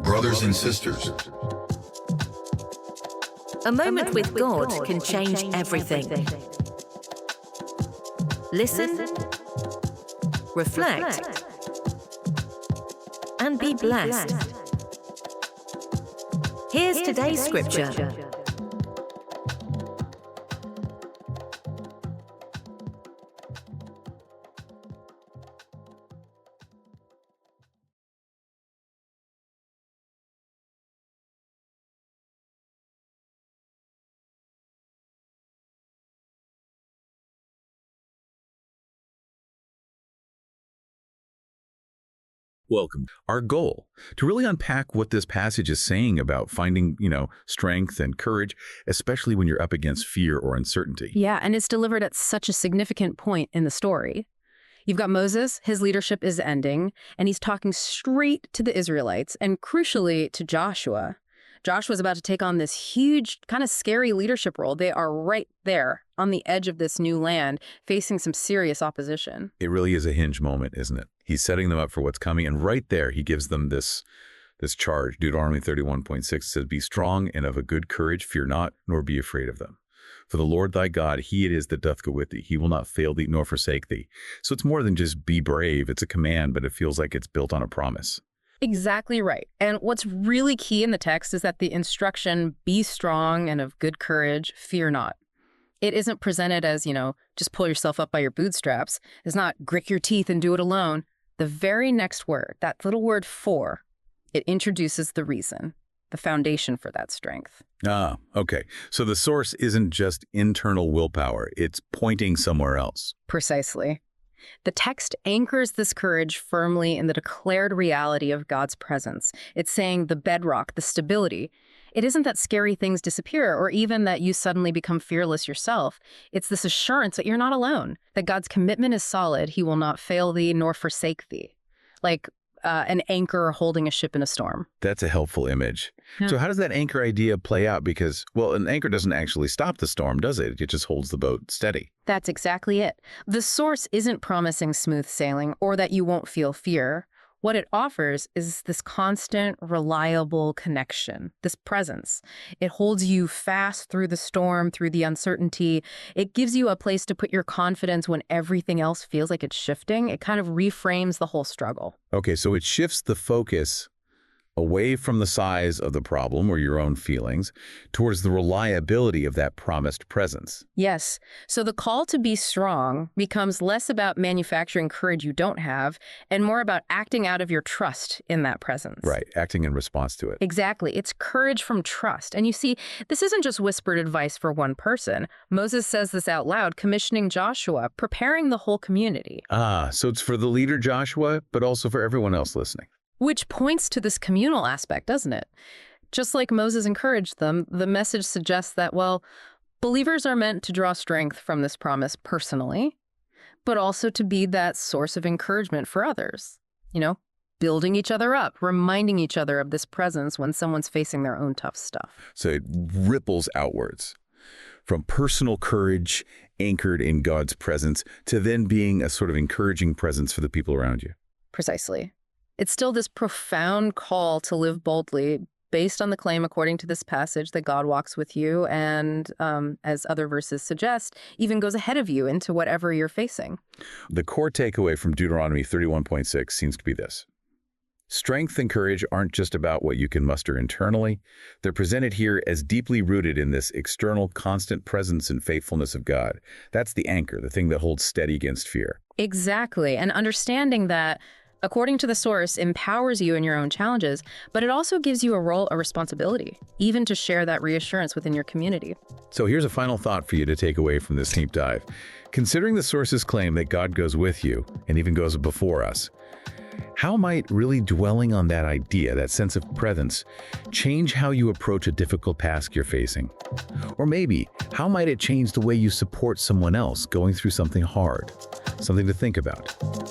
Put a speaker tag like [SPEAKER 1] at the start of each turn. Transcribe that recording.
[SPEAKER 1] brothers and sisters.
[SPEAKER 2] A moment with God can change everything. Listen, reflect, and be blessed. Here's today's scripture.
[SPEAKER 3] Welcome. Our goal, to really unpack what this passage is saying about finding, strength and courage, especially when you're up against fear or uncertainty.
[SPEAKER 4] Yeah, and it's delivered at such a significant point in the story. You've got Moses, his leadership is ending, and he's talking straight to the Israelites, and crucially to Joshua. Joshua's about to take on this huge, kind of scary leadership role. They are right there on the edge of this new land, facing some serious opposition.
[SPEAKER 3] It really is a hinge moment, isn't it? He's setting them up for what's coming, and right there he gives them this charge. Deuteronomy 31:6 says, "Be strong and of a good courage, fear not, nor be afraid of them. For the Lord thy God, he it is that doth go with thee. He will not fail thee nor forsake thee." So it's more than just be brave. It's a command, but it feels like it's built on a promise.
[SPEAKER 4] Exactly right. And what's really key in the text is that the instruction, be strong and of good courage, fear not. It isn't presented as, just pull yourself up by your bootstraps. It's not grit your teeth and do it alone. The very next word, that little word for, it introduces the reason, the foundation for that strength.
[SPEAKER 3] Ah, okay. So the source isn't just internal willpower. It's pointing somewhere else.
[SPEAKER 4] Precisely. The text anchors this courage firmly in the declared reality of God's presence. It's saying the bedrock, the stability. It isn't that scary things disappear or even that you suddenly become fearless yourself. It's this assurance that you're not alone, that God's commitment is solid. He will not fail thee nor forsake thee. Like an anchor holding a ship in a storm.
[SPEAKER 3] That's a helpful image.
[SPEAKER 4] Yeah.
[SPEAKER 3] So how does that anchor idea play out? Because, an anchor doesn't actually stop the storm, does it? It just holds the boat steady.
[SPEAKER 4] That's exactly it. The source isn't promising smooth sailing or that you won't feel fear. What it offers is this constant, reliable connection, this presence. It holds you fast through the storm, through the uncertainty. It gives you a place to put your confidence when everything else feels like it's shifting. It kind of reframes the whole struggle.
[SPEAKER 3] Okay, so it shifts the focus away from the size of the problem or your own feelings towards the reliability of that promised presence.
[SPEAKER 4] Yes. So the call to be strong becomes less about manufacturing courage you don't have and more about acting out of your trust in that presence.
[SPEAKER 3] Right, acting in response to it.
[SPEAKER 4] Exactly. It's courage from trust. And you see, this isn't just whispered advice for one person. Moses says this out loud, commissioning Joshua, preparing the whole community.
[SPEAKER 3] Ah, so it's for the leader Joshua, but also for everyone else listening.
[SPEAKER 4] Which points to this communal aspect, doesn't it? Just like Moses encouraged them, the message suggests that, believers are meant to draw strength from this promise personally, but also to be that source of encouragement for others. Building each other up, reminding each other of this presence when someone's facing their own tough stuff.
[SPEAKER 3] So it ripples outwards from personal courage anchored in God's presence to then being a sort of encouraging presence for the people around you.
[SPEAKER 4] Precisely. It's still this profound call to live boldly based on the claim, according to this passage, that God walks with you and, as other verses suggest, even goes ahead of you into whatever you're facing.
[SPEAKER 3] The core takeaway from Deuteronomy 31:6 seems to be this. Strength and courage aren't just about what you can muster internally. They're presented here as deeply rooted in this external, constant presence and faithfulness of God. That's the anchor, the thing that holds steady against fear.
[SPEAKER 4] Exactly. And understanding that, according to the source, empowers you in your own challenges, but it also gives you a responsibility, even to share that reassurance within your community.
[SPEAKER 3] So here's a final thought for you to take away from this deep dive. Considering the source's claim that God goes with you and even goes before us, how might really dwelling on that idea, that sense of presence, change how you approach a difficult task you're facing? Or maybe, how might it change the way you support someone else going through something hard? Something to think about.